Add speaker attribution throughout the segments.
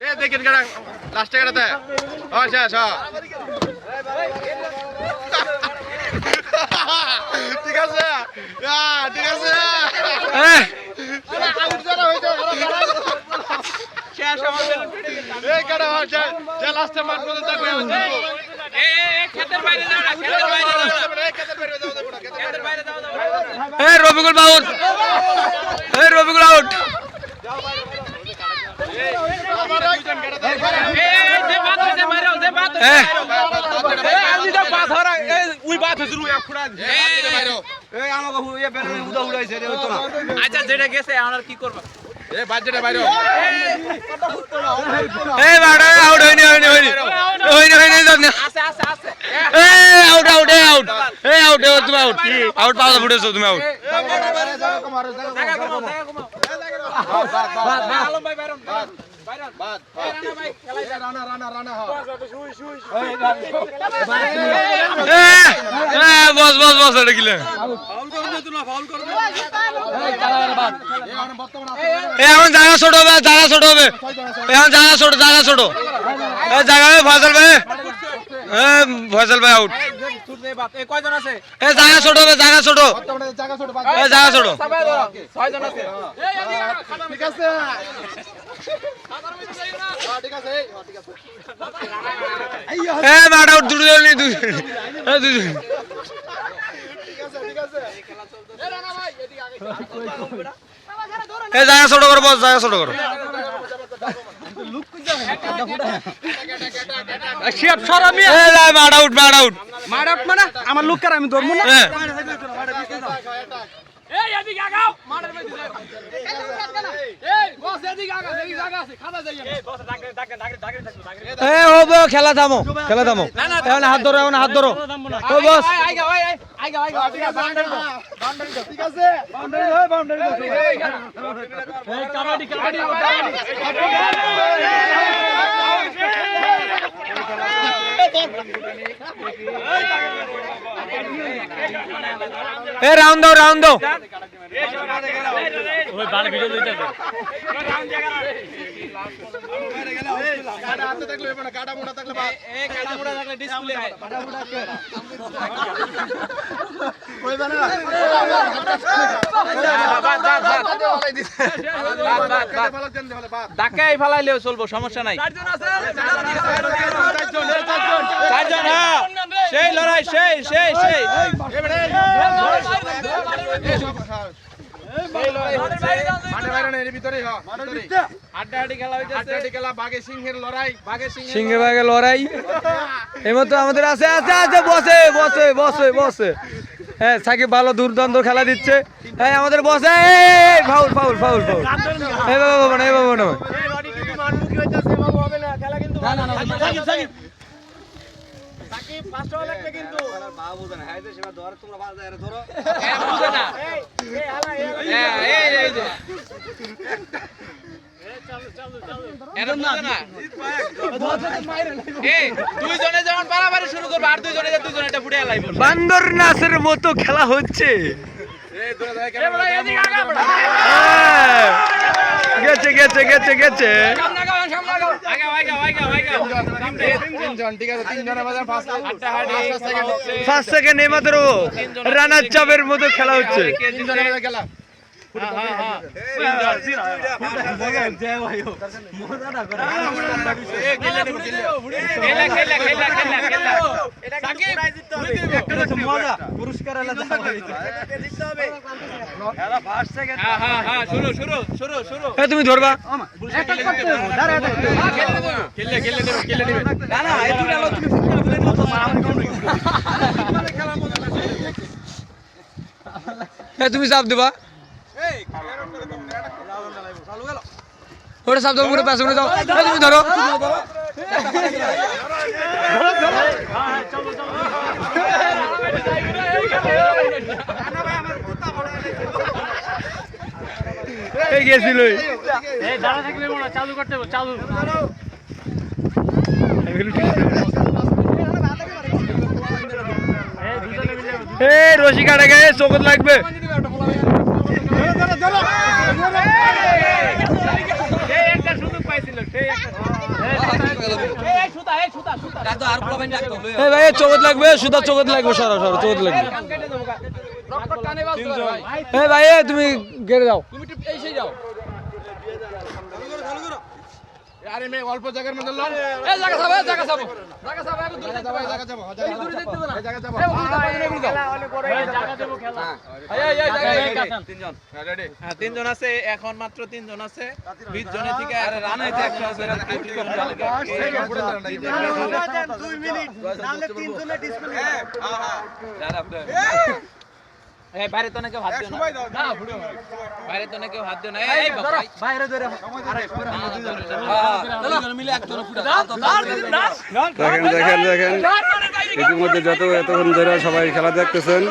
Speaker 1: দেখেন গাড়া লাস্টে গাড়াতে শেষ ঠিক আছে ঠিক আছে লাস্টে মাঠ পর্যন্ত
Speaker 2: রবিকুল আউট রবিকুল আউট
Speaker 3: আচ্ছা যেটা গেছে আমরা কি করবো
Speaker 1: বাজেটে বাইরে
Speaker 2: আউট হয়নি হয়নি হয়নি হয়নি হয়নি আউট আউট আউট আউট তুমি আউট আউট পাওয়া ফুটেছো তুমি আউট বস বস বস এটা কিলে এখন জায়গা ছোট হবে জায়গা ছোট হবে এখন জায়গা ছোট জায়গা ছোট জায়গা ফয়সাল ভাই ফয়সাল ভাই আউট
Speaker 3: কয়জন আছে
Speaker 2: জায়গা ছোট হবে জায়গা ছোট জায়গা ছোট
Speaker 3: ছয়জন আছে
Speaker 1: ঠিক আছে
Speaker 2: মাঠ আউট দুটো জল নেই দুজন জায়গা ছোট করো বস জায়গা ছোট করো মাঠ আউট মাঠ আউট
Speaker 3: মার আউট মানে আমার লুক কর আমি ধরবো না এই এদিকে আগাও মারের মধ্যে এই বস এদিকে আগা এদিকে জায়গা আছে খাদা যাই এই বস ডাকে
Speaker 2: হবে খেলা থামো খেলা থামো এখন হাত ধরো এখন হাত ধরো ও বস
Speaker 3: আইগা আইগা ঠিক আছে বাউন্ডারি ঠিক আছে বাউন্ডারি হয় বাউন্ডারি এই কাবাডি কাবাডি
Speaker 2: এ রাউন্ড দাও রাউন্ড দাও
Speaker 3: ওই বাল ভিডিও লইতে হবে রাউন্ড জায়গা
Speaker 1: কাটা হাতে থাকলে হবে না কাটা মোটা থাকলে
Speaker 3: এই কাটা মোটা থাকলে ডিসপ্লে হয় কাটা মোটা কে
Speaker 1: কইবা না
Speaker 3: ডাকাই ফেলাইলেও চলবো সমস্যা নাই চারজন সেই লড়াই সেই সেই সেই
Speaker 2: সিংহে বাঘে লড়াই এমতো আমাদের আছে আছে আছে বসে বসে বসে বসে হ্যাঁ সাকিব ভালো দুর্দান্ত খেলা দিচ্ছে হ্যাঁ আমাদের বসে ফাউল ফাউল ফাউল ফাউল এই বাবা না এই বাবা না
Speaker 3: দুইজনে যেমন পারাপারি শুরু করবো আর দুইজনে দুইজনে এটা ফুটে লাইব
Speaker 2: বান্দর নাচের মতো খেলা হচ্ছে গেছে গেছে গেছে গেছে ফার্স্ট সেকেন্ড এইমাত্র রানার চাপের মতো খেলা হচ্ছে তুমি ধরবা তুমি চাপ দেবা ওটা চাপ দেবো পুরো পাশে যাও তুমি ধরো গেছিল
Speaker 3: চালু করতে হবে চালু
Speaker 2: রশি কাটা গেছে চোখত লাগবে
Speaker 3: একটা সুযোগ পাইছিল সেই একটা এই সুতা
Speaker 2: এই ভাই চোখত লাগবে সুদা চোখত লাগবে সরো সরো চোখত লাগবে
Speaker 3: কান কেটে দেবো রক্ত কানে বাজতো ভাই
Speaker 2: এই ভাই তুমি গেড়ে যাও
Speaker 3: তুমি একটু এই সেই যাও
Speaker 1: আরে মে অল্প জায়গার মধ্যে লন
Speaker 3: এই জায়গা যাবো জায়গা যাবো একটু দূরে
Speaker 1: যাবো জায়গা যাবো
Speaker 3: এই দূরে দেখতে না
Speaker 1: জায়গা যাবো
Speaker 3: এই জায়গা দেবো খেলা এই জায়গা
Speaker 1: তিনজন রেডি
Speaker 4: হ্যাঁ, 3 জন আছে, এখন মাত্র 3 জন আছে, 20 জনের থেকে আরে রান হইতে একটা আছে, এই বাইরে তো না কেউ হাত দিও না,
Speaker 3: না ফুড়ো
Speaker 4: বাইরে তো না কেউ হাত দিও না, এই ভাই
Speaker 3: বাইরে ধরে
Speaker 4: মিলে একজন ফুটা
Speaker 5: দেখেন ইতিমধ্যে এতক্ষণ ধরে সবাই খেলা দেখতেছেন।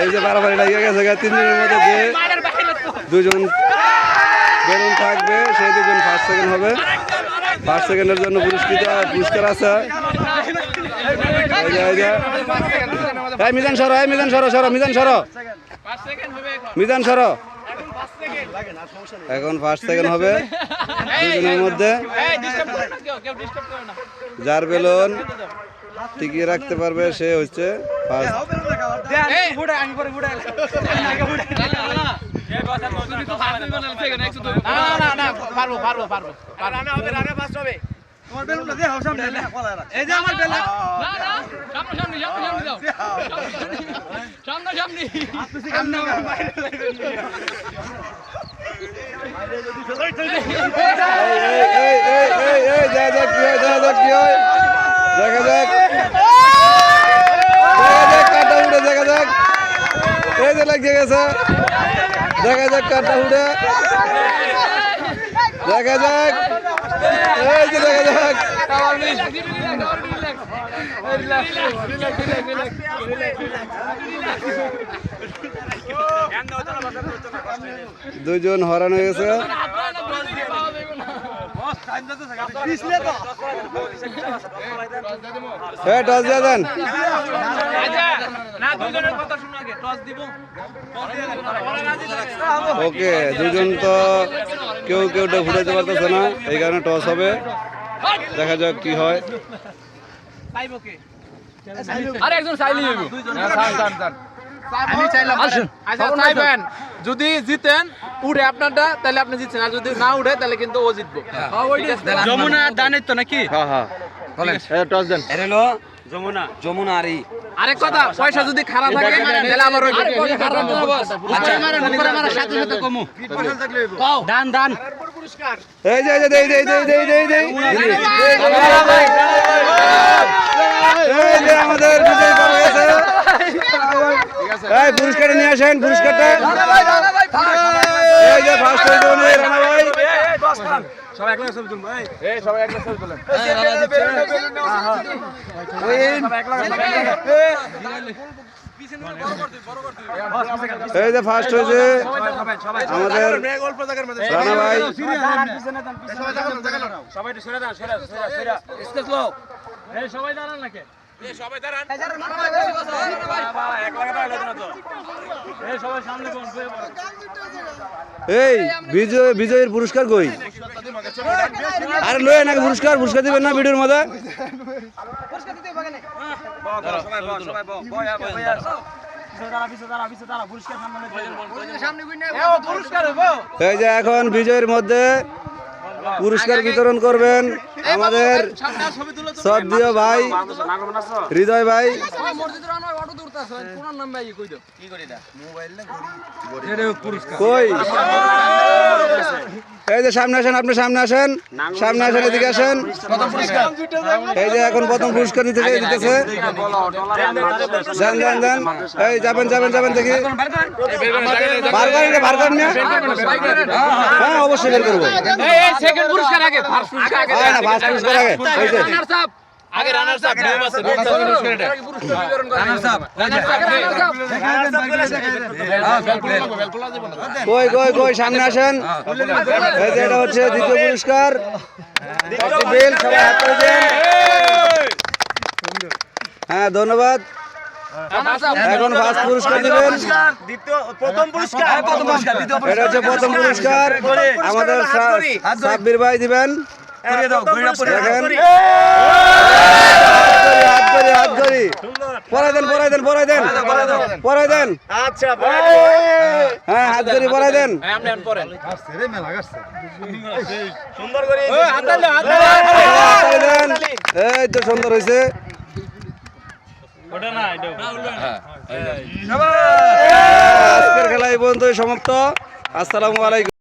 Speaker 5: এই যে বাড়াবাড়ি লাগিয়ে গেছে তিনজনের মধ্যে যে দুজন বেলুন থাকবে সেই দুজন ফার্স্ট সেকেন্ড হবে। ফার্স্ট সেকেন্ডের জন্য পুরস্কার আছে। এই মিজান সরো, মিজান সরো। এখন ফার্স্ট সেকেন্ড হবে দুজনের মধ্যে।
Speaker 4: এই ডিস্টার্ব করে না, কেউ ডিস্টার্ব করে না,
Speaker 5: যার বেলুন টিকিয়ে রাখতে পারবে সে হচ্ছে ফার্স্ট।
Speaker 4: এই ফুটা আমি পরে ফুটা তুমি তো হাত দিবে না সেকেন্ড 102 না পারবো রানে হবে, রানে পাস হবে।
Speaker 3: এই যে আমার বেলা না না সামনে যাও সামনে
Speaker 5: এই দেখা যাক কি হয় দেখা যাক কাটা উঠে দেখা যাক। এই যে লাগিয়ে গেছে দেখা যাক কাটা উঠে দেখা যাক। এই যে দেখা যাক দুজন হরান হয়ে গেছে। টস দিয়ে দেন।
Speaker 4: না দুজনের কথা শুনো আগে, টস দিব।
Speaker 5: ওকে দুজন তো কেউটা ঘুরাতে পারতেছে না, এই কারণে টস হবে। দেখা যাক কি হয়।
Speaker 4: পাইবো কে?
Speaker 3: আরে একজন চাইলি হইব
Speaker 1: আমি চাইলাম
Speaker 4: আচ্ছা চাইবেন, যদি জিতেন উড়ে আপনারটা তাহলে আপনি জিতছেন, আর যদি না উড়ে তাহলে কিন্তু ও জিতবো।
Speaker 2: যমুনা দানের তো নাকি
Speaker 5: হ্যাঁ বলেন টস দেন।
Speaker 4: আরেক কথা, পয়সা যদি খারাপ থাকে তাহলে আবার ওই
Speaker 5: এই যে আমাদের বিজয় পাওয়া গেছে। এই পুরস্কার নিয়ে আসেন, পুরস্কারটা। এই যে ফার্স্ট হয়েছে রানা ভাই।
Speaker 1: এই সবাই একলা ছবি তোলেন
Speaker 5: এই যে ফার্স্ট হয়েছে আমাদের
Speaker 1: অল্প জায়গার মধ্যে
Speaker 5: রানা ভাই।
Speaker 3: সবাই দাঁড়ান নাকি
Speaker 4: সবাই দাঁড়ান।
Speaker 3: সবাই সামনে কোন
Speaker 5: এই বিজয়ের পুরস্কার কই? আরে লয়ে নাকি পুরস্কার দিবেন না ভিডিওর মধ্যে? এই যে এখন বিজয়ের মধ্যে পুরস্কার বিতরণ করবেন আমাদের শ্রদ্ধেয় ভাই হৃদয় ভাই। কই এই যে সামনে আসেন, আপনি সামনে আসেন, এদিকে আসেন। এই যে এখন প্রথম পুরস্কার দিতেছে। যান এই যাবেন দেখি বার করেন না? হ্যাঁ অবশ্যই বের করবো।
Speaker 4: সেকেন্ড পুরস্কার আগে, ফার্স্ট পুরস্কার আগে।
Speaker 5: হ্যাঁ ফার্স্ট পুরস্কার আগে। এই যে
Speaker 4: আগে রানার্স আপ নিয়ম আছে,
Speaker 5: কই সামনে আসেন। এই যে এটা হচ্ছে দ্বিতীয় পুরস্কার। বেল সবাই হাত করে দেন। হ্যাঁ ধন্যবাদ। এখন ফার্স্ট পুরস্কার দিবেন। এটা হচ্ছে প্রথম পুরস্কার আমাদের সাব্বির ভাই দিবেন। দেখেন হাত ধরি পরাই দেন হ্যাঁ হাত ধরি পরাই দেন হাততালি দেন। এই তো সুন্দর হয়েছে আজকের খেলা এই পর্যন্ত সমাপ্ত। আসসালামু আলাইকুম।